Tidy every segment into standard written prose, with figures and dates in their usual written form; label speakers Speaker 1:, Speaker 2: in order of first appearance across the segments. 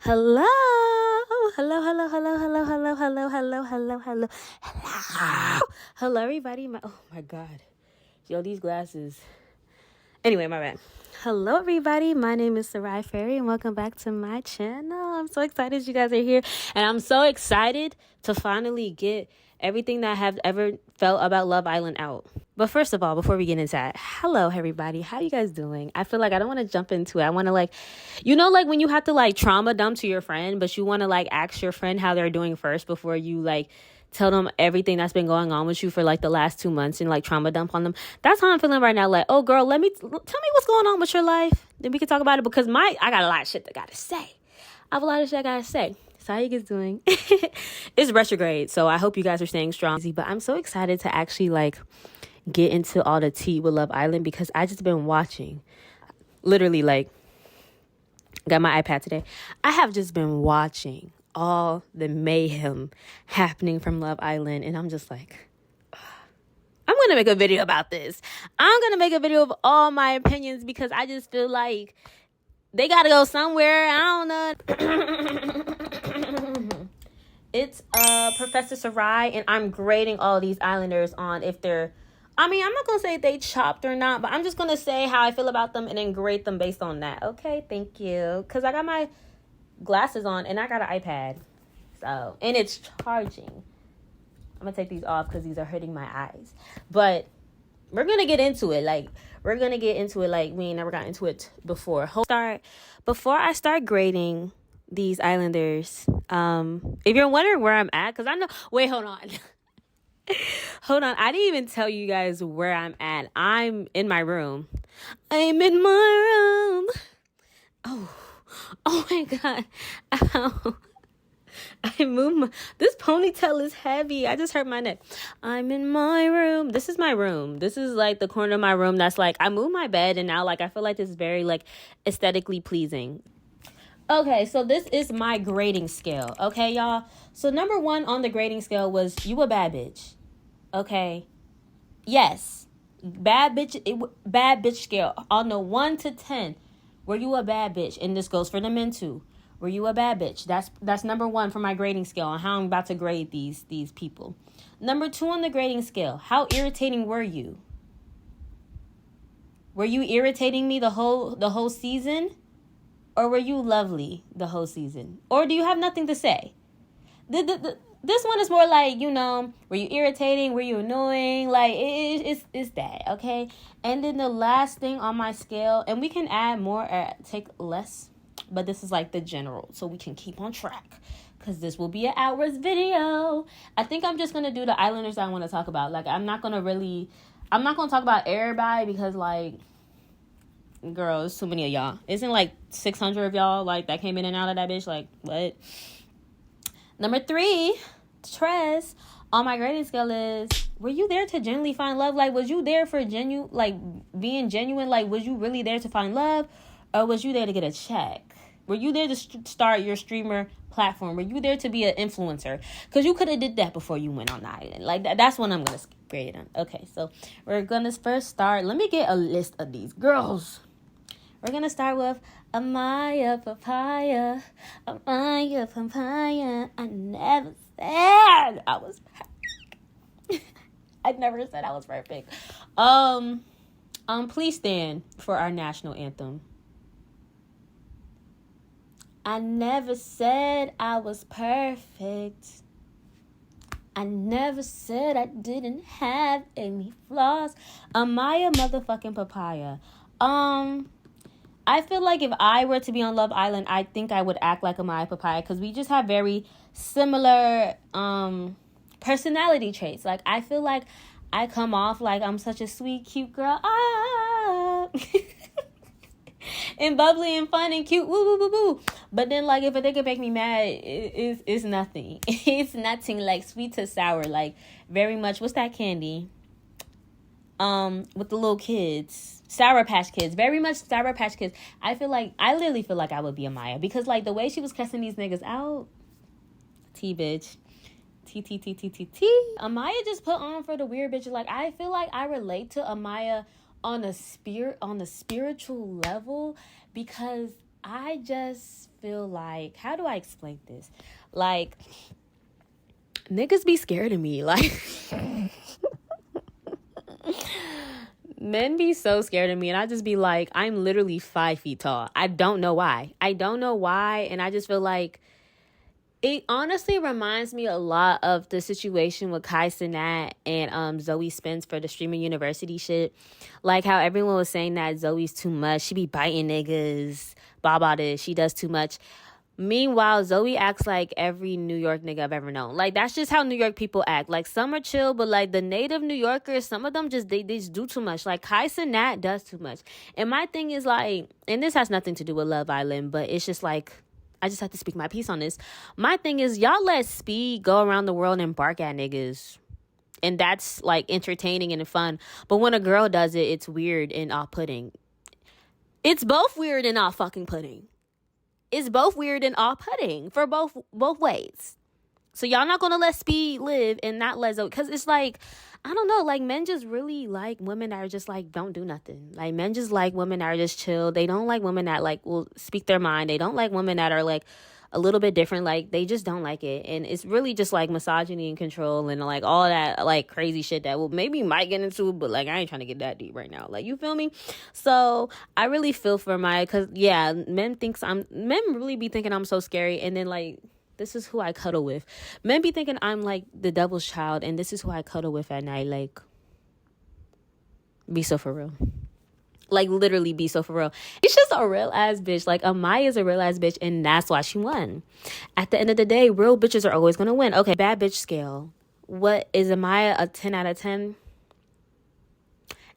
Speaker 1: Hello. Hello, hello, hello, hello, hello, hello, hello, hello, hello, hello. Hello, everybody. Oh my God. Yo, these glasses. Anyway, my bad. Hello, everybody. My name is Saraiifairy, and welcome back to my channel. I'm so excited you guys are here, and I'm so excited to finally get everything that I have ever felt about Love Island out. But first of all, before we get into that, hello, everybody. How you guys doing? I feel like I don't want to jump into it. I want to like when you have to trauma dump to your friend, but you want to ask your friend how they're doing first before you tell them everything that's been going on with you for the last 2 months and trauma dump on them. That's how I'm feeling right now. Oh girl, tell me what's going on with your life. Then we can talk about it because I got a lot of shit that I gotta say. I have a lot of shit I gotta say. So how you guys doing? It's retrograde, so I hope you guys are staying strong. But I'm so excited to actually get into all the tea with Love Island because I just been watching. Literally got my iPad today. I have just been watching all the mayhem happening from Love Island, and I'm just I'm gonna make a video about this. I'm gonna make a video of all my opinions because I just feel like they gotta go somewhere. I don't know. It's Professor Sarai, and I'm grading all these Islanders on if they're I'm not going to say if they chopped or not, but I'm just going to say how I feel about them and then grade them based on that. Okay, thank you. Because I got my glasses on and I got an iPad. And it's charging. I'm going to take these off because these are hurting my eyes. But we're going to get into it. We're going to get into it like we ain't never got into it before. Before I start grading these Islanders, if you're wondering where I'm at, because I know... Wait, hold on. Hold on, I didn't even tell you guys where I'm at. I'm in my room. I'm in my room. Oh my God. Ow. I moved this ponytail is heavy. I just hurt my neck. I'm in my room. This is my room. This is the corner of my room that's I moved my bed and now I feel like this is very aesthetically pleasing. Okay, so this is my grading scale. Okay, y'all. So number 1 on the grading scale was you a bad bitch. Okay. Yes. Bad bitch scale. On the 1 to 10, were you a bad bitch? And this goes for the men too. Were you a bad bitch? That's number 1 for my grading scale on how I'm about to grade these people. Number 2 on the grading scale, how irritating were you? Were you irritating me the whole season? Or were you lovely the whole season? Or do you have nothing to say? This one is more were you irritating? Were you annoying? It's that, okay? And then the last thing on my scale, and we can add more or take less, but this is the general, so we can keep on track. Because this will be an hour's video. I think I'm just going to do the Islanders I want to talk about. I'm not going to talk about everybody because, girl, it's too many of y'all. Isn't 600 of y'all that came in and out of that bitch? What? Number 3, Trez, on my grading scale is, were you there to genuinely find love? Was you there for being genuine? Was you really there to find love? Or was you there to get a check? Were you there to start your streamer platform? Were you there to be an influencer? Because you could have did that before you went on the island. That's what I'm going to grade it on. Okay, so we're going to first start. Let me get a list of these girls. We're going to start with Amaya Papaya. Amaya Papaya. I never said I was perfect. I never said I was perfect. Please stand for our national anthem. I never said I was perfect. I never said I didn't have any flaws. Amaya motherfucking Papaya. I feel if I were to be on Love Island, I think I would act like Amaya Papaya because we just have very similar personality traits. I feel I come off I'm such a sweet, cute girl. And bubbly and fun and cute. Woo, woo, woo, woo. But then, if they could make me mad, it's nothing. It's nothing sweet to sour. Very much, what's that candy? With the little kids. Sour Patch Kids. Very much Sour Patch Kids. I literally feel I would be Amaya. Because, the way she was cussing these niggas out. T, bitch. T. Amaya just put on for the weird bitch. I feel I relate to Amaya on a spiritual level. Because I just feel like, how do I explain this? Like, niggas be scared of me. Like, men be so scared of me, and I just be like, I'm literally 5 feet tall. I don't know why. And I just feel like it honestly reminds me a lot of the situation with Kai Cenat and Zoe Spence for the streaming university shit. Like how everyone was saying that Zoe's too much. She be biting niggas. Blah, blah, this. She does too much. Meanwhile, Zoe acts like every New York nigga I've ever known. Like, that's just how New York people act. Like, some are chill, but, like, the native New Yorkers, some of them just, they just do too much. Like, Kai Cenat does too much. And my thing is, like, and this has nothing to do with Love Island, but it's just, like, I just have to speak my piece on this. My thing is, y'all let Speed go around the world and bark at niggas. And that's, like, entertaining and fun. But when a girl does it, it's weird and off-putting. It's both weird and off-fucking-putting. It's both weird and off-putting for both ways. So y'all not gonna let Speed live and not let Zoe, because it's like, I don't know, like, men just really like women that are just like, don't do nothing. Like, men just like women that are just chill. They don't like women that like will speak their mind. They don't like women that are like a little bit different. Like, they just don't like it. And it's really just like misogyny and control and like all that like crazy shit that will maybe might get into, but like I ain't trying to get that deep right now. Like, you feel me? So I really feel for Maya, because yeah, men really be thinking I'm so scary, and then like, this is who I cuddle with. Men be thinking I'm like the devil's child, and this is who I cuddle with at night. Like, be so for real. Like, literally be so for real. It's just a real ass bitch. Like, Amaya is a real ass bitch, and that's why she won. At the end of the day, real bitches are always gonna win. Okay, bad bitch scale. What is Amaya, a 10 out of 10?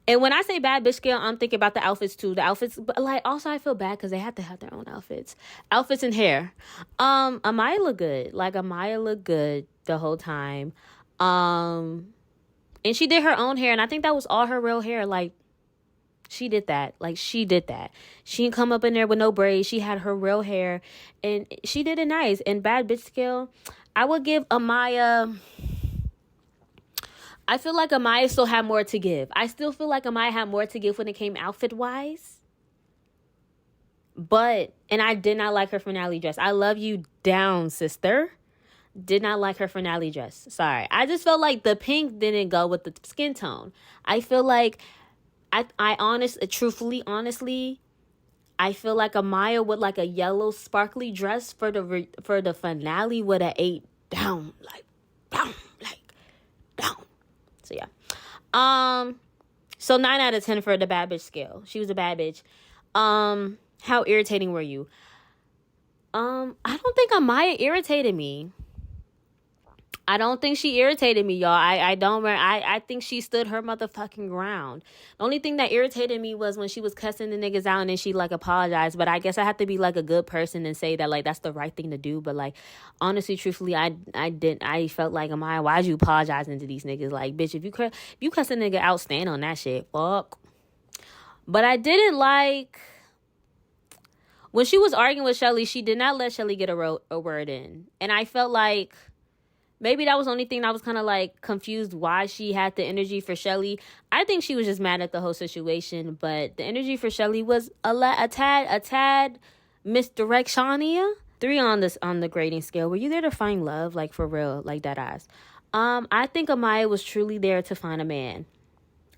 Speaker 1: And when I say bad bitch scale, I'm thinking about the outfits too. The outfits, but like, also I feel bad because they have to have their own outfits and hair. Amaya look good. Like, Amaya looked good the whole time. And she did her own hair, and I think that was all her real hair. Like, she did that. Like, she did that. She didn't come up in there with no braids. She had her real hair, and she did it nice. And bad bitch scale, I would give Amaya, I feel like Amaya still had more to give. I still feel like Amaya had more to give when it came outfit-wise. But, and I did not like her finale dress. I love you down, sister. Did not like her finale dress. Sorry. I just felt like the pink didn't go with the skin tone. I feel like, honestly, I feel like Amaya with like a yellow sparkly dress for the finale would have ate down. So yeah. So 9 out of 10 for the bad bitch scale. She was a bad bitch. How irritating were you? I don't think Amaya irritated me. I don't think she irritated me, y'all. I think she stood her motherfucking ground. The only thing that irritated me was when she was cussing the niggas out and then she like apologized. But I guess I have to be like a good person and say that like that's the right thing to do. But like, honestly, truthfully, I felt like, Amaya, why'd you apologizing to these niggas? Like, bitch, if you cuss a nigga out, stand on that shit. Fuck. But I didn't like when she was arguing with Shelly. She did not let Shelly get a word in, and I felt like maybe that was the only thing I was kind of like confused why she had the energy for Shelly. I think she was just mad at the whole situation, but the energy for Shelly was a tad misdirect. Shania, 3 on the grading scale. Were you there to find love, like for real, like that ass? I think Amaya was truly there to find a man.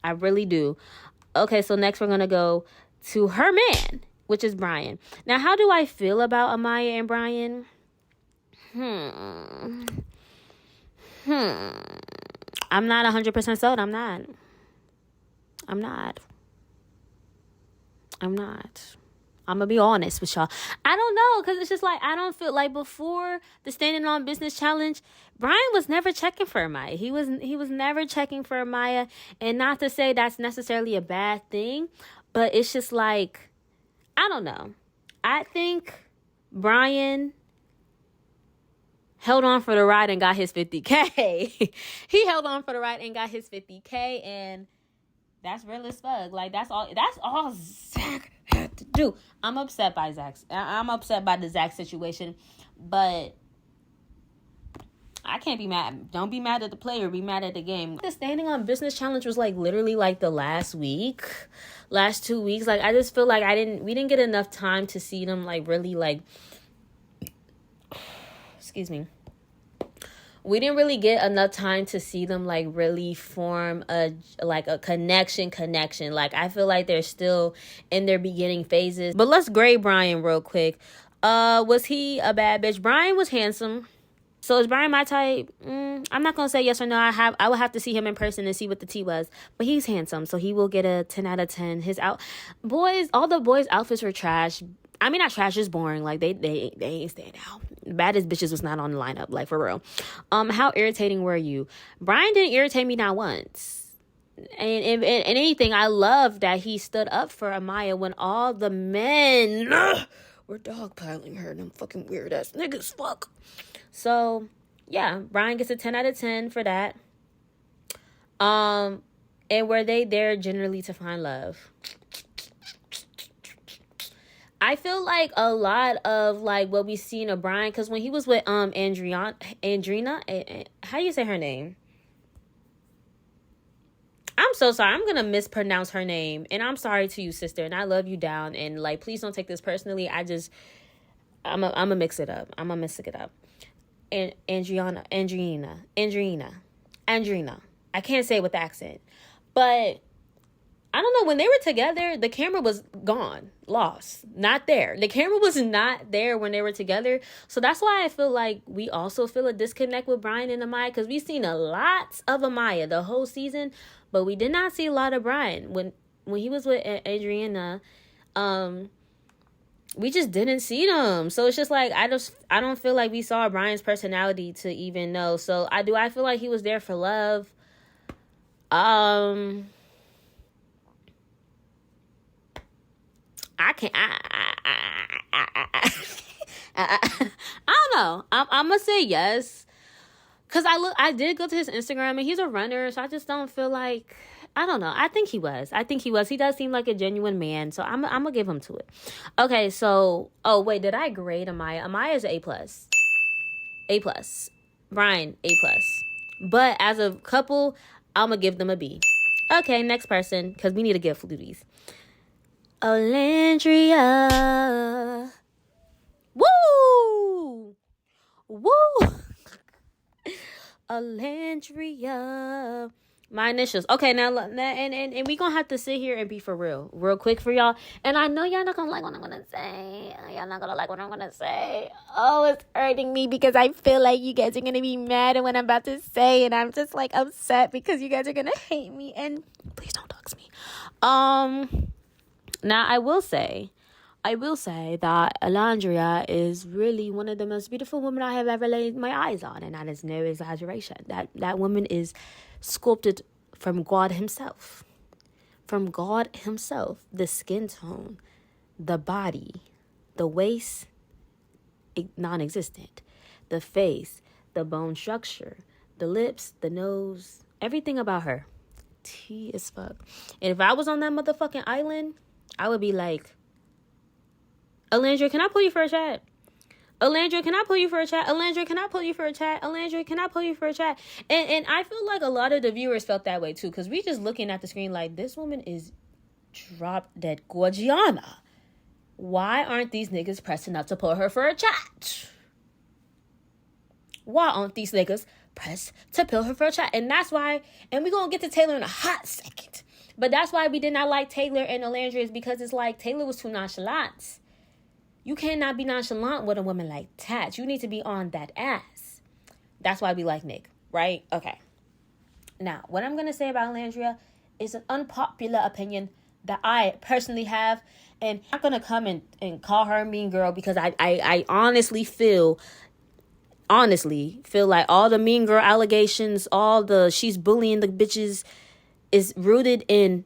Speaker 1: I really do. Okay, so next we're gonna go to her man, which is Brian. Now, how do I feel about Amaya and Brian? I'm not 100% sold. I'm not. I'm gonna be honest with y'all. I don't know, because it's just like, I don't feel like before the Standing on Business challenge, Brian was never checking for Amaya. He was never checking for Amaya, and not to say that's necessarily a bad thing, but it's just like, I don't know. I think Brian held on for the ride and got his 50K. He held on for the ride and got his 50K, and that's real as fuck. Like, that's all Zach had to do. I'm upset by the Zach situation, but I can't be mad. Don't be mad at the player. Be mad at the game. The standing on business challenge was like literally like the last 2 weeks. Like I just feel like we didn't get enough time to see them like really like. Excuse me. We didn't really get enough time to see them like really form a connection. Like I feel like they're still in their beginning phases. But let's grade Bryan real quick. Was he a bad bitch? Bryan was handsome. So is Bryan my type? I'm not gonna say yes or no. I would have to see him in person and see what the tea was. But he's handsome, so he will get a 10 out of 10. All the boys' outfits were trash. I mean, not trash, just boring. Like they ain't stand out. Baddest bitches was not on the lineup, like for real. How irritating were you? Bryan didn't irritate me not once. And anything, I love that he stood up for Amaya when all the men were dogpiling her. Them fucking weird ass niggas. Fuck. So yeah, Bryan gets a 10 out of 10 for that. And were they there generally to find love? I feel like a lot of like what we seen of Bryan, because when he was with Andrina, how do you say her name? I'm so sorry. I'm gonna mispronounce her name, and I'm sorry to you, sister. And I love you down. And like, please don't take this personally. I'm gonna mix it up. And Andrina. I can't say it with the accent, but I don't know. When they were together, the camera was gone, lost, not there. The camera was not there when they were together. So that's why I feel like we also feel a disconnect with Bryan and Amaya, because we've seen a lot of Amaya the whole season, but we did not see a lot of Bryan. When he was with Adriana, we just didn't see them. So it's just like, I don't feel like we saw Bryan's personality to even know. So I feel like he was there for love. I don't know. I'm gonna say yes, because I did go to his Instagram and he's a runner, so I just don't feel like, I don't know. I think he was. He does seem like a genuine man, so I'm gonna give him to it. Okay, so wait, did I grade Amaya? Amaya is A+. Bryan A+. But as a couple, I'm gonna give them a B. Okay, next person, because we need to get fluties. Olandria. Woo! Olandria. My initials. Okay, now and we gonna have to sit here and be for real quick for y'all. And I know y'all not gonna like what I'm gonna say. Oh, it's hurting me because I feel like you guys are gonna be mad at what I'm about to say, and I'm just like upset because you guys are gonna hate me. And please don't dox me. Now, I will say that Olandria is really one of the most beautiful women I have ever laid my eyes on, and that is no exaggeration. That woman is sculpted from God himself. The skin tone, the body, the waist, non-existent, the face, the bone structure, the lips, the nose, everything about her. T as fuck. And if I was on that motherfucking island, I would be like, Olandria, can I pull you for a chat? Olandria, can I pull you for a chat? Olandria, can I pull you for a chat? Olandria, can I pull you for a chat? And I feel like a lot of the viewers felt that way too, because we just looking at the screen like, this woman is drop dead gorgiana. Why aren't these niggas pressing up to pull her for a chat? Why aren't these niggas pressed to pull her for a chat? And that's why, and we're going to get to Taylor in a hot second. But that's why we did not like Taylor and Olandria, is because it's like Taylor was too nonchalant. You cannot be nonchalant with a woman like that. You need to be on that ass. That's why we like Nick, right? Okay. Now, what I'm going to say about Olandria is an unpopular opinion that I personally have. And I'm not going to come and call her a mean girl, because I honestly feel like all the mean girl allegations, she's bullying the bitches, is rooted in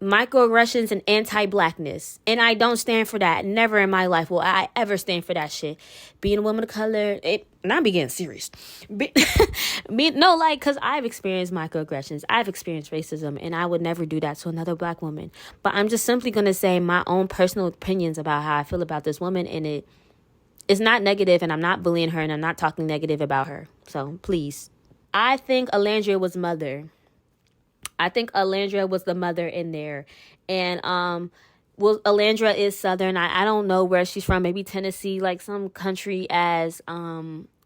Speaker 1: microaggressions and anti-blackness. And I don't stand for that. Never in my life will I ever stand for that shit. Being a woman of color, not be getting serious. Because I've experienced microaggressions. I've experienced racism, and I would never do that to another black woman. But I'm just simply going to say my own personal opinions about how I feel about this woman, and It's not negative, and I'm not bullying her, and I'm not talking negative about her. So please. I think Olandria was mother. I think Olandria was the mother in there. And well, Olandria is Southern. I don't know where she's from. Maybe Tennessee, like some country as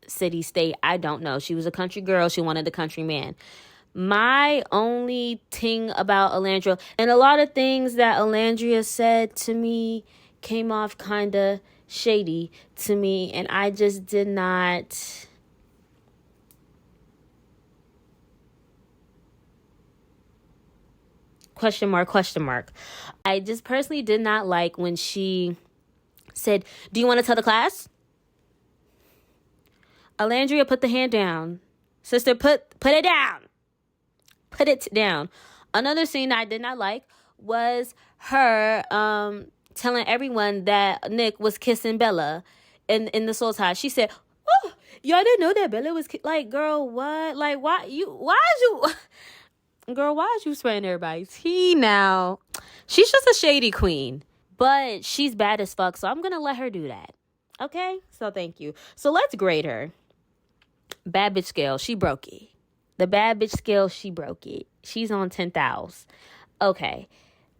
Speaker 1: city, state. I don't know. She was a country girl. She wanted the country man. My only thing about Olandria, and a lot of things that Olandria said to me came off kind of shady to me, and I just did not... Question mark. I just personally did not like when she said, "Do you want to tell the class?" Olandria, put the hand down. Sister, put it down. Put it down. Another scene that I did not like was her telling everyone that Nick was kissing Bella in the soul tie. She said, "Oh, y'all didn't know that Bella was like, girl, what? Like, why is you girl, why is you spraying everybody's tea now?" She's just a shady queen, but she's bad as fuck, so I'm gonna let her do that. Okay? So thank you. So let's grade her. Bad bitch scale, she broke it. The bad bitch scale, she broke it. She's on 10,000. Okay.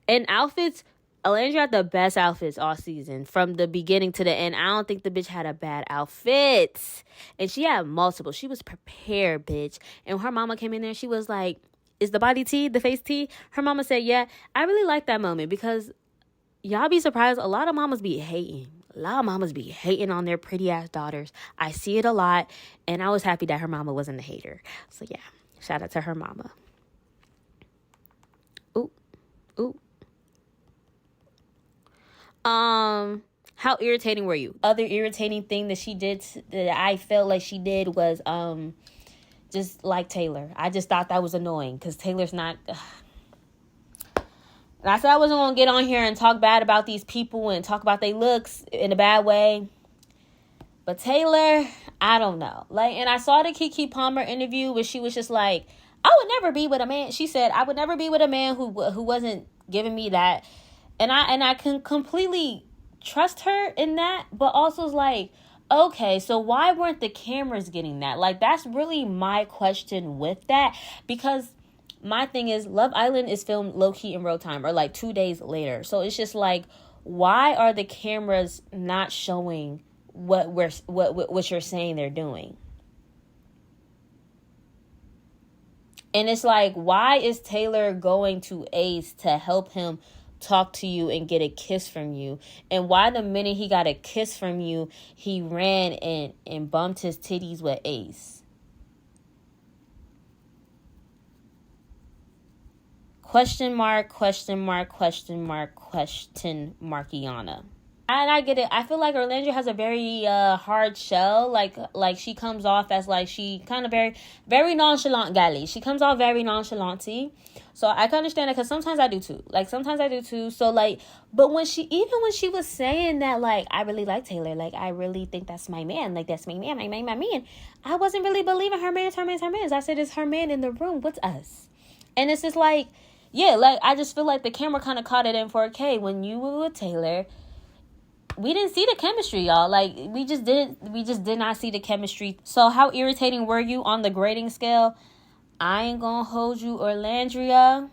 Speaker 1: And outfits, Olandria had the best outfits all season, from the beginning to the end. I don't think the bitch had a bad outfit. And she had multiple. She was prepared, bitch. And when her mama came in there, she was like, "Is the body tea, the face tea?" Her mama said, "Yeah." I really like that moment, because y'all be surprised, a lot of mamas be hating. A lot of mamas be hating on their pretty ass daughters. I see it a lot, and I was happy that her mama wasn't a hater. So yeah, shout out to her mama. Ooh. How irritating were you? Other irritating thing that she did, that I felt like she did, was just like Taylor. I just thought that was annoying, because Taylor's not... And I said I wasn't going to get on here and talk bad about these people and talk about their looks in a bad way. But Taylor, I don't know. Like, and I saw the Keke Palmer interview where she was just like, "I would never be with a man." She said, "I would never be with a man who wasn't giving me that." And I can completely trust her in that. But also it's like, okay, so why weren't the cameras getting that? Like, that's really my question with that. Because my thing is, Love Island is filmed low-key in real time, or like 2 days later. So it's just like, why are the cameras not showing what you're saying they're doing? And it's like, why is Taylor going to Ace to help him talk to you and get a kiss from you? And why the minute he got a kiss from you, he ran and bumped his titties with Ace? Question markiana. And I get it. I feel like Olandria has a very hard shell. Like she comes off as like, she kind of very, very nonchalant galley. She comes off very nonchalanty. So I can understand it, because sometimes I do too. So like, but when she was saying that, like, "I really like Taylor. Like, I really think that's my man. Like, that's my man, my man. I wasn't really believing her man's. I said, "It's her man in the room. What's us?" And it's just like, yeah, like, I just feel like the camera kind of caught it in 4K. When you were with Taylor, we didn't see the chemistry, y'all. Like, we just did not see the chemistry. So how irritating were you on the grading scale? I ain't gonna hold you, Olandria.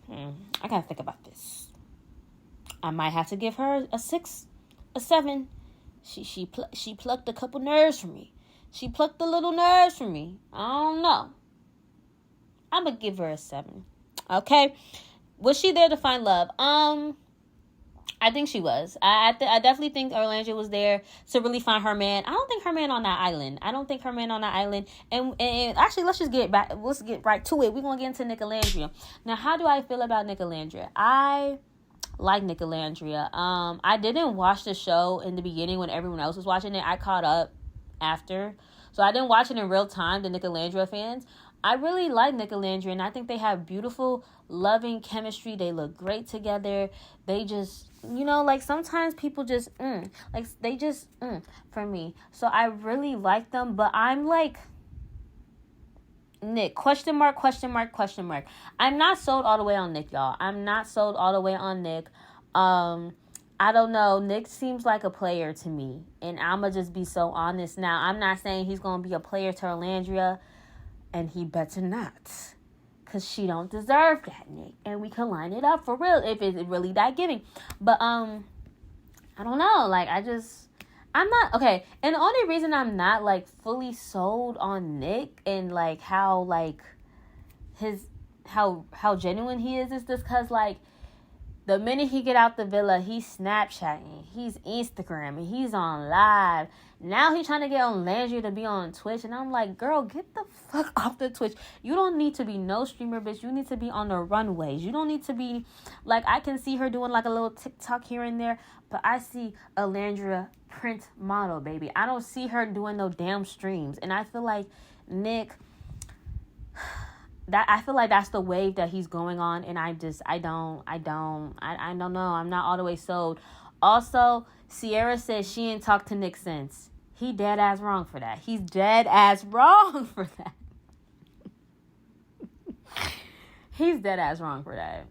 Speaker 1: I gotta think about this. I might have to give her a 6, a 7. She plucked a couple nerves from me. She plucked a little nerves from me. I don't know. I'm gonna give her a 7. Okay. Was she there to find love? I think she was. I definitely think Olandria was there to really find her man. I don't think her man on that island. And actually, let's get right to it. We're gonna get into Nick Olandria. Now, how do I feel about Nick Olandria? I like Nick Olandria. I didn't watch the show in the beginning when everyone else was watching it. I caught up after, so I didn't watch it in real time. The Nick Olandria fans, I really like Nick Olandria, and I think they have beautiful, loving chemistry. They look great together. They just, like, sometimes people just, for me. So I really like them, but I'm like, Nick, question mark. I'm not sold all the way on Nick, y'all. I'm not sold all the way on Nick. I don't know. Nick seems like a player to me. And I'ma just be so honest now. I'm not saying he's going to be a player to Olandria. And he better not. Because she don't deserve that, Nick. And we can line it up for real if it's really that giving. But, I don't know. Like, I'm not, okay. And the only reason I'm not, like, fully sold on Nick and, like, how, like, how genuine he is just because, like, the minute he get out the villa, he's Snapchatting, he's Instagramming, he's on live. Now he's trying to get on Olandria to be on Twitch. And I'm like, girl, get the fuck off the Twitch. You don't need to be no streamer, bitch. You need to be on the runways. You don't need to be, like, I can see her doing, like, a little TikTok here and there. But I see Olandria print model, baby. I don't see her doing no damn streams. And I feel like Nick... I feel like that's the wave that he's going on, and I don't know. I'm not all the way sold. Also, Sierra says she ain't talked to Nick since. He dead ass wrong for that. He's dead ass wrong for that. He's dead ass wrong for that.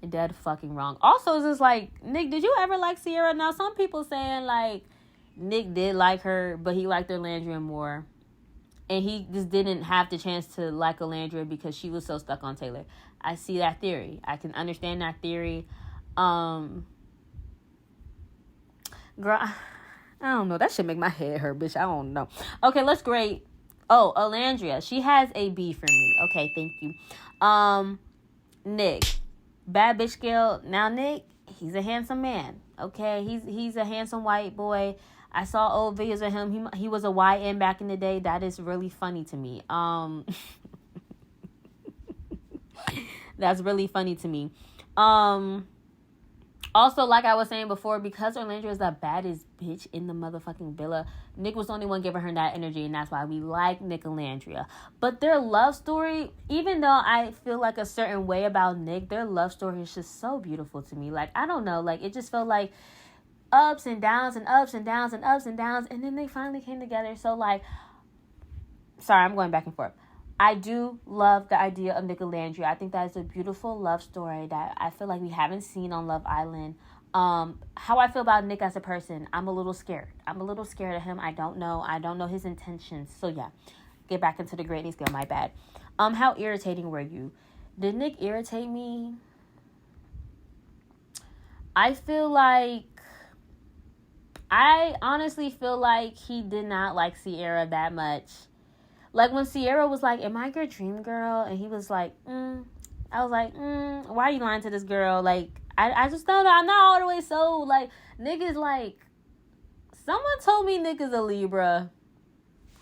Speaker 1: Dead fucking wrong. Also, it's just like, Nick, did you ever like Sierra? Now, some people saying, like, Nick did like her, but he liked Olandria more. And he just didn't have the chance to like Olandria because she was so stuck on Taylor. I see that theory. I can understand that theory. Girl, I don't know. That should make my head hurt, bitch. I don't know. Okay, let's grade. Oh, Olandria. She has a B for me. Okay, thank you. Nick. Bad bitch scale. Now, Nick, he's a handsome man. Okay, he's a handsome white boy. I saw old videos of him. He was a YN back in the day. That is really funny to me. That's really funny to me. Also, like I was saying before, because Olandria is the baddest bitch in the motherfucking villa, Nick was the only one giving her that energy, and that's why we like Nick and Olandria. But their love story, even though I feel like a certain way about Nick, their love story is just so beautiful to me. Like, I don't know. Like, it just felt like ups and downs and ups and downs and ups and downs, and then they finally came together. So, like, sorry, I'm going back and forth. I do love the idea of Nick and Olandria. I think that is a beautiful love story that I feel like we haven't seen on Love Island. How I feel about Nick as a person, I'm a little scared. I'm a little scared of him. I don't know his intentions. So yeah, get back into the grading scale. My bad. How irritating were you? Did Nick irritate me? I honestly feel like he did not like Sierra that much. Like, when Sierra was like, am I your dream girl? And he was like, I was like, why are you lying to this girl? Like, I just don't know. I'm not all the way sold. Like, Nick is like, someone told me Nick is a Libra.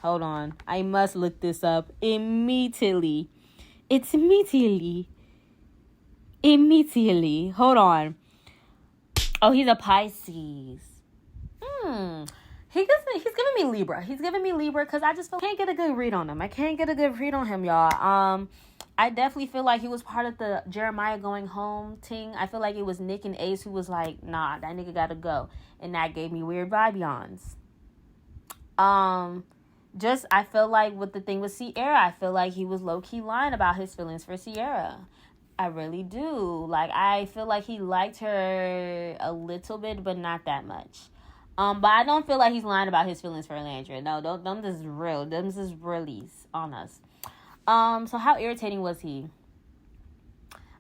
Speaker 1: Hold on. I must look this up immediately. It's immediately. Hold on. Oh, he's a Pisces. He's giving me Libra. He's giving me Libra because I just can't get a good read on him. I can't get a good read on him, y'all. I definitely feel like he was part of the Jeremiah going home thing. I feel like it was Nick and Ace who was like, nah, that nigga gotta go. And that gave me weird vibes. I feel like with the thing with Sierra, I feel like he was low-key lying about his feelings for Sierra. I really do. Like, I feel like he liked her a little bit, but not that much. But I don't feel like he's lying about his feelings for Olandria. No, them this is real. Them this is realies on us. So how irritating was he?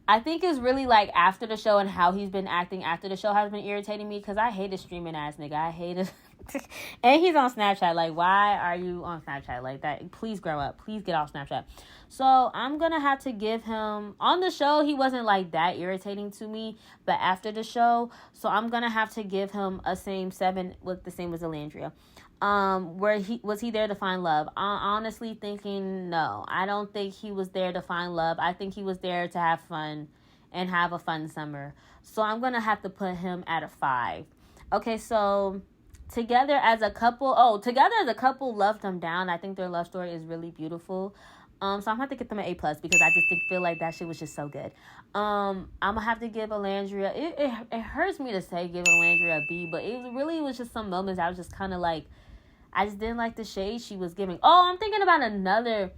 Speaker 1: I think it's really like after the show and how he's been acting after the show has been irritating me because I hate a streaming ass nigga. I hate it. And he's on Snapchat. Like, why are you on Snapchat like that? Please grow up. Please get off Snapchat. So I'm going to have to give him... On the show, he wasn't like that irritating to me. But after the show, so I'm going to have to give him a same 7 with the same as Olandria. Where was he there to find love? Honestly thinking no. I don't think he was there to find love. I think he was there to have fun and have a fun summer. So I'm going to have to put him at a 5. Okay, so... Together as a couple, loved them down. I think their love story is really beautiful. So I'm gonna have to get them an A+ because I just feel like that shit was just so good. I'm gonna have to give Olandria. It hurts me to say give Olandria a B, but it was just some moments I was just kind of like, I just didn't like the shade she was giving. Oh, I'm thinking about another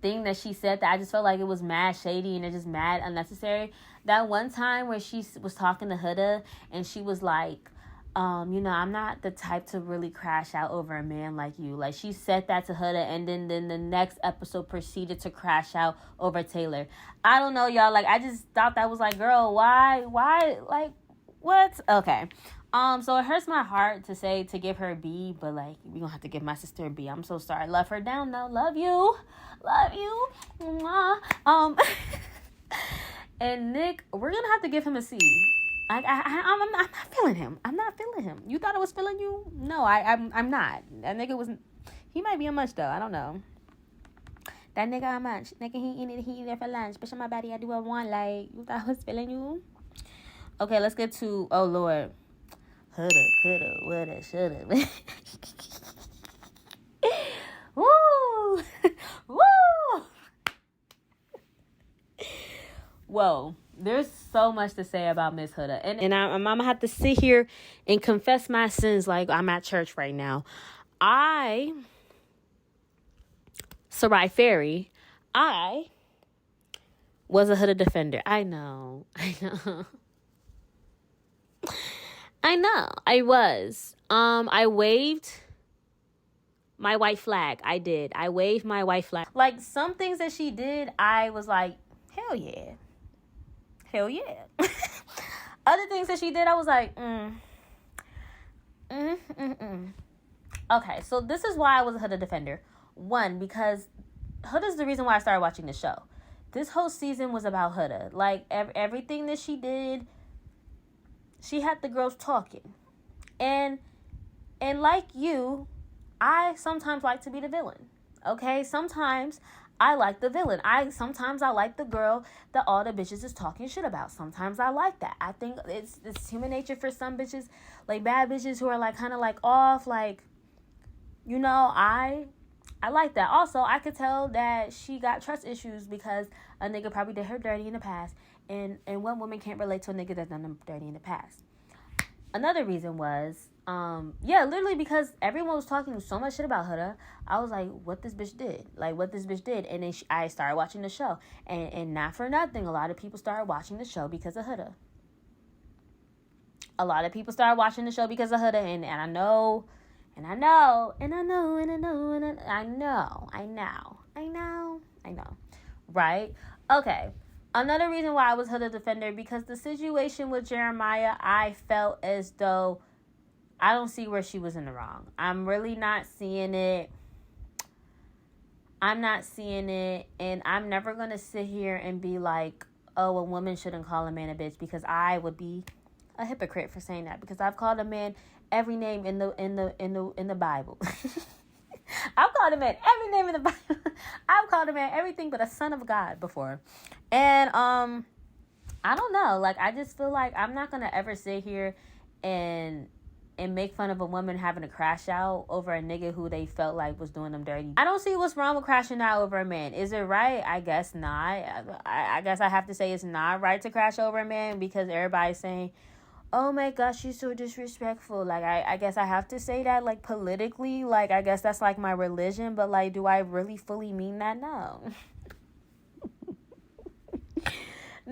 Speaker 1: thing that she said that I just felt like it was mad shady and it just mad unnecessary. That one time where she was talking to Huda and she was like, I'm not the type to really crash out over a man like you. Like, she said that to Huda, and then the next episode proceeded to crash out over Taylor. I don't know, y'all. Like, I just thought that was like, girl, why, like, what? Okay. So it hurts my heart to give her a B, but like, we gonna have to give my sister a B. I'm so sorry. Love her down though. Love you. Mwah. And Nick, we're gonna have to give him a C. I'm not feeling him. You thought I was feeling you? No, I'm not. That nigga he might be a munch though. I don't know. That nigga a munch. Nigga, he eat it for lunch. Bitch, on my body, I do what I want. Like, you thought I was feeling you? Okay, let's get to, oh Lord. Huda, coulda, woulda, shoulda. Woo! Woo! Whoa. There's so much to say about Miss Huda. And I'm going to have to sit here and confess my sins like I'm at church right now. Saraiifairy, I was a Huda defender. I know. I was. I waved my white flag. I did. I waved my white flag. Like, some things that she did, I was like, hell yeah. Other things that she did, I was like, Okay, so this is why I was a Huda defender. One, because Huda's the reason why I started watching the show. This whole season was about Huda. Like, everything that she did, she had the girls talking. And like you, I sometimes like to be the villain. Okay? Sometimes I like the villain. Sometimes I like the girl that all the bitches is talking shit about. Sometimes I like that. I think it's human nature for some bitches, like bad bitches who are like kind of like off, like, I like that. Also, I could tell that she got trust issues because a nigga probably did her dirty in the past. And one woman can't relate to a nigga that's done them dirty in the past. Another reason was, literally because everyone was talking so much shit about Huda. I was like, what this bitch did. And then I started watching the show. And not for nothing, a lot of people started watching the show because of Huda. And I know. Right? Okay. Another reason why I was Huda defender, because the situation with Jeremiah, I felt as though I don't see where she was in the wrong. I'm really not seeing it. And I'm never going to sit here and be like, oh, a woman shouldn't call a man a bitch, because I would be a hypocrite for saying that, because I've called a man every name in the Bible. I've called a man every name in the Bible. I've called a man everything but a son of God before. And I don't know. Like, I just feel like I'm not gonna ever sit here and make fun of a woman having to crash out over a nigga who they felt like was doing them dirty. I don't see what's wrong with crashing out over a man. Is it right? I guess not. I guess I have to say it's not right to crash over a man, because everybody's saying, oh my gosh, she's so disrespectful. Like, I guess I have to say that, like, politically. Like, I guess that's, like, my religion. But, like, do I really fully mean that? No.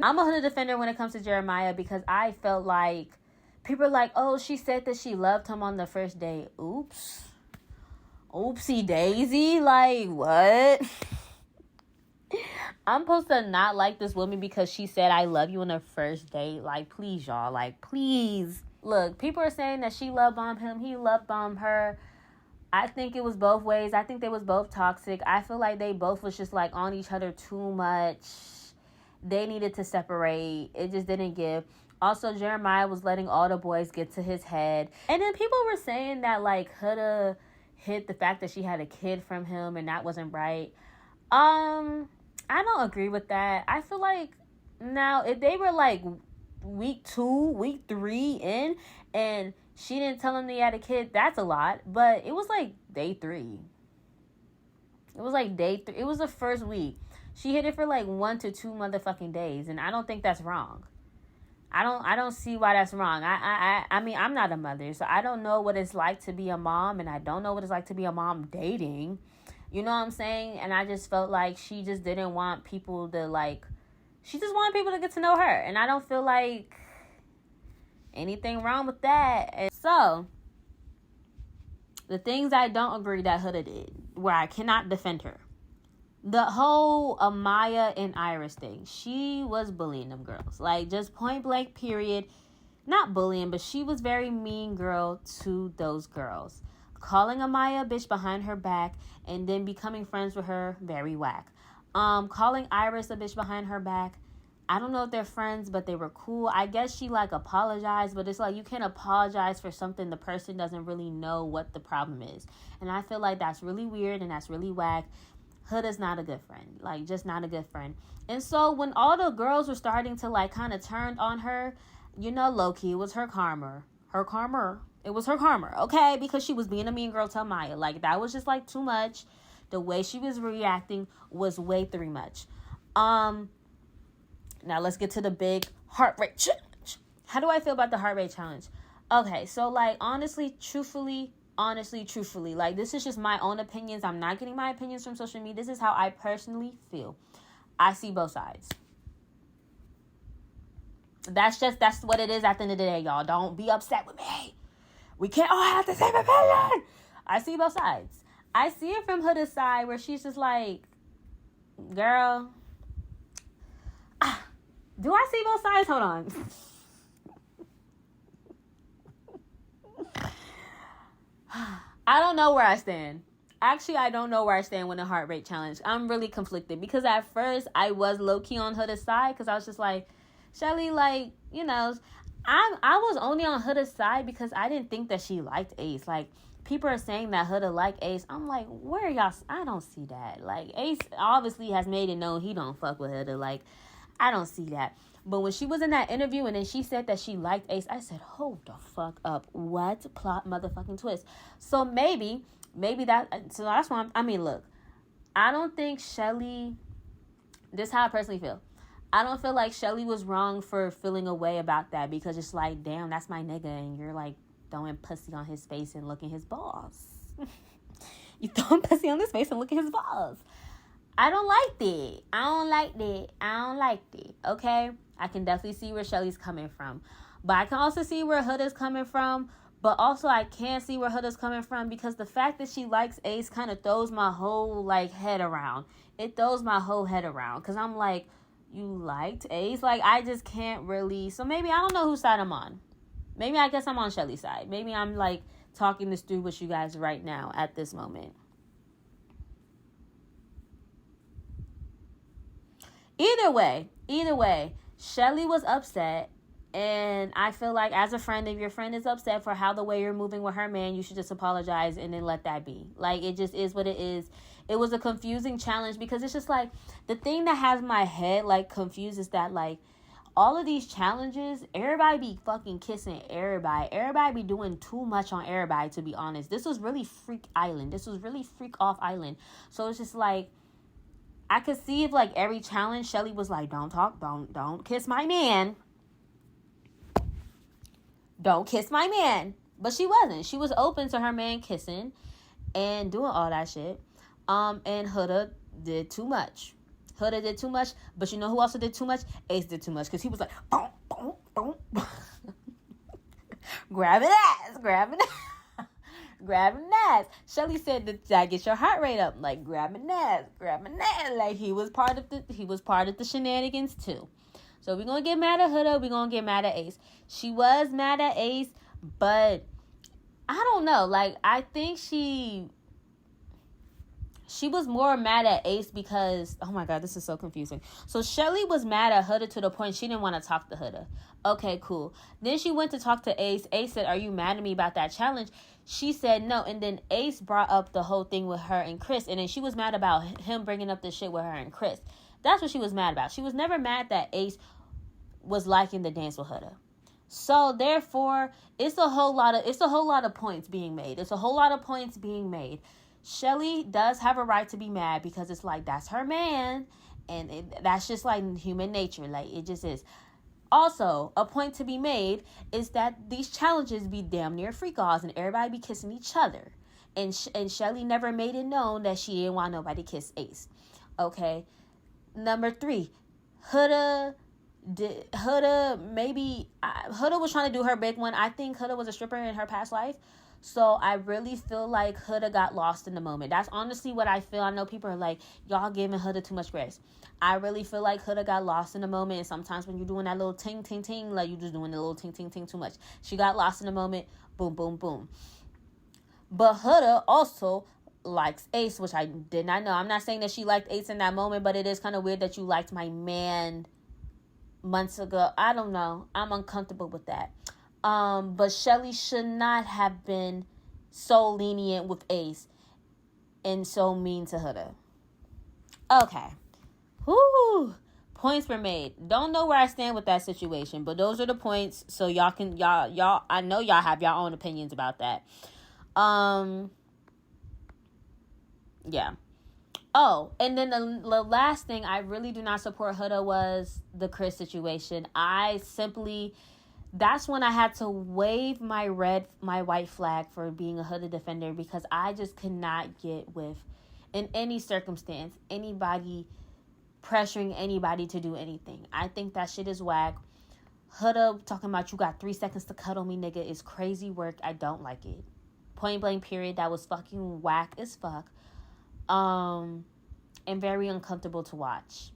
Speaker 1: I'm a Huda defender when it comes to Jeremiah, because I felt like people are like, oh, she said that she loved him on the first date. Oops. Oopsie daisy. Like, what? I'm supposed to not like this woman because she said I love you on the first date? Like, please, y'all. Like, please. Look, people are saying that she love bombed him. He love bombed her. I think it was both ways. I think they was both toxic. I feel like they both was just, like, on each other too much. They needed to separate. It just didn't give. Also, Jeremiah was letting all the boys get to his head. And then people were saying that, like, Huda hid the fact that she had a kid from him and that wasn't right. I don't agree with that. I feel like now, if they were like week 2, week 3 in, and she didn't tell him they had a kid, that's a lot. But it was like day 3. It was the first week. She hid it for like 1 to 2 motherfucking days, and I don't think that's wrong. I don't see why that's wrong. I mean, I'm not a mother, so I don't know what it's like to be a mom, and I don't know what it's like to be a mom dating. You know what I'm saying? And I just felt like she just didn't want people to, like, she just wanted people to get to know her. And I don't feel like anything wrong with that. And so, the things I don't agree that Huda did, where I cannot defend her. The whole Amaya and Iris thing. She was bullying them girls. Like, just point blank period. Not bullying, but she was very mean girl to those girls. Calling Amaya a bitch behind her back and then becoming friends with her, very whack. Calling Iris a bitch behind her back. I don't know if they're friends, but they were cool. I guess she, like, apologized, but it's like you can't apologize for something the person doesn't really know what the problem is. And I feel like that's really weird and that's really whack. Huda's not a good friend. Like, just not a good friend. And so when all the girls were starting to, like, kind of turn on her, you know, low-key, it was her karma. It was her karma, okay? Because she was being a mean girl to Amaya. Like, that was just, like, too much. The way she was reacting was way too much. Now let's get to the big heart rate challenge. How do I feel about the heart rate challenge? Okay, so, like, honestly, truthfully, like, this is just my own opinions. I'm not getting my opinions from social media. This is how I personally feel. I see both sides. That's what it is at the end of the day, y'all. Don't be upset with me. We can't all have the same opinion. I see both sides. I see it from Huda's side where she's just like, girl, do I see both sides? Hold on. I don't know where I stand. Actually, I don't know where I stand with the heart rate challenge. I'm really conflicted because at first I was low-key on Huda's side because I was just like, Shelly, like, you know, I was only on Huda's side because I didn't think that she liked Ace. Like, people are saying that Huda liked Ace. I'm like, where y'all? I don't see that. Like, Ace obviously has made it known he don't fuck with Huda. Like, I don't see that. But when she was in that interview and then she said that she liked Ace, I said, hold the fuck up. What plot motherfucking twist? So maybe that, so that's why I mean, look, I don't think Shelly, this is how I personally feel. I don't feel like Shelly was wrong for feeling a way about that because it's like, damn, that's my nigga and you're like throwing pussy on his face and looking his balls. You throwing pussy on his face and looking his balls. I don't like that. Okay? I can definitely see where Shelly's coming from. But I can also see where Huda's coming from. But also I can't see where Huda's coming from because the fact that she likes Ace kind of throws my whole, like, head around. It throws my whole head around. Because I'm like, you liked Ace? Like, I just can't really. So maybe I don't know whose side I'm on. Maybe I guess I'm on Shelly's side. Maybe I'm, like, talking this through with you guys right now at this moment. Either way, Shelly was upset, and I feel like as a friend, if your friend is upset for how the way you're moving with her man, you should just apologize and then let that be. Like, it just is what it is. It was a confusing challenge because it's just like, the thing that has my head, like, confused is that, like, all of these challenges, everybody be fucking kissing everybody. Everybody be doing too much on everybody, to be honest. This was really freak island. This was really freak off island. So it's just like, I could see if, like, every challenge, Shelly was like, don't kiss my man. Don't kiss my man. But she wasn't. She was open to her man kissing and doing all that shit. And Huda did too much. But you know who also did too much? Ace did too much. Because he was like, boom, boom, boom. Grabbing ass. Shelly said that get your heart rate up, like grabbing ass. Like he was part of the shenanigans too. So we're gonna get mad at Huda, we're gonna get mad at Ace. She was mad at Ace, but I don't know. Like, I think she was more mad at Ace because, oh my God, this is so confusing. So Shelly was mad at Huda to the point she didn't want to talk to Huda. Okay, cool. Then she went to talk to Ace. Ace said, are you mad at me about that challenge? She said no. And then Ace brought up the whole thing with her and Chris. And then she was mad about him bringing up the shit with her and Chris. That's what she was mad about. She was never mad that Ace was liking the dance with Huda. So therefore, it's a whole lot of points being made. Shelly does have a right to be mad because it's like, that's her man. And that's just like human nature. Like, it just is. Also, a point to be made is that these challenges be damn near freak-offs and everybody be kissing each other. and Shelly never made it known that she didn't want nobody to kiss Ace. Okay. Number 3, Huda was trying to do her big one. I think Huda was a stripper in her past life. So I really feel like Huda got lost in the moment. That's honestly what I feel. I know people are like, y'all giving Huda too much grace. I really feel like Huda got lost in the moment. And sometimes when you're doing that little ting, ting, ting, like you're just doing the little ting, ting, ting too much. She got lost in the moment. Boom, boom, boom. But Huda also likes Ace, which I did not know. I'm not saying that she liked Ace in that moment, but it is kind of weird that you liked my man months ago. I don't know. I'm uncomfortable with that. But Shelly should not have been so lenient with Ace and so mean to Huda. Okay. Whoo. Points were made. Don't know where I stand with that situation, but those are the points. So y'all I know y'all have your own opinions about that. Yeah. Oh, and then the last thing, I really do not support Huda was the Chris situation. That's when I had to wave my white flag for being a Huda defender, because I just could not get with, in any circumstance, anybody pressuring anybody to do anything. I think that shit is whack. Huda talking about you got 3 seconds to cuddle me, nigga, is crazy work. I don't like it. Point blank period. That was fucking whack as fuck. And very uncomfortable to watch.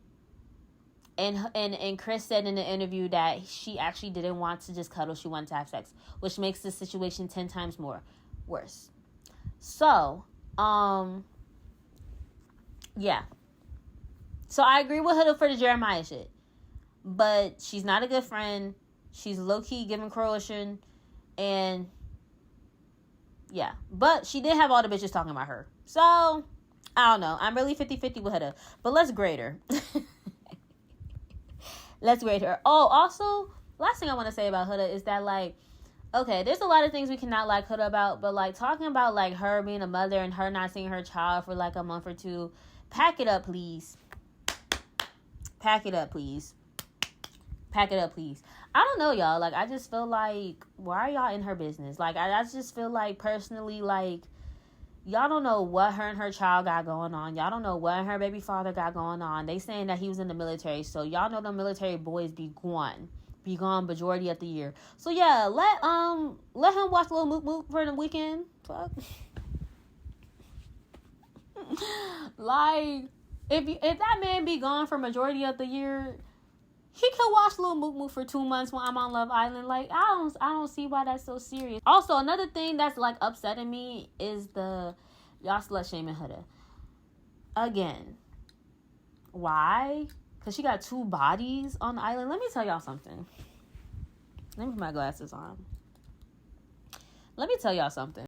Speaker 1: And Chris said in the interview that she actually didn't want to just cuddle, she wanted to have sex, which makes the situation 10 times worse. So, yeah. So I agree with Huda for the Jeremiah shit, but she's not a good friend. She's low-key giving coercion, and yeah. But she did have all the bitches talking about her. So, I don't know. I'm really 50-50 with Huda, but let's grade her. Let's grade her. Oh, also, last thing I want to say about Huda is that, like, okay, there's a lot of things we cannot like Huda about, but, like, talking about, like, her being a mother and her not seeing her child for, like, a month or two, pack it up, please. Pack it up, please. Pack it up, please. I don't know, y'all. Like, I just feel like, why are y'all in her business? Like, I just feel like, personally, like, y'all don't know what her and her child got going on. Y'all don't know what her baby father got going on. They saying that he was in the military. So y'all know the military boys be gone majority of the year. So yeah, let him watch Lil Mook Mook for the weekend. Fuck. Like, if that man be gone for majority of the year, he could watch Lil Mook Mook for 2 months when I'm on Love Island. Like, I don't see why that's so serious. Also, another thing that's, like, upsetting me is y'all slut shaming Huda. Again. Why? Because she got 2 bodies on the island. Let me tell y'all something. Let me put my glasses on. Let me tell y'all something.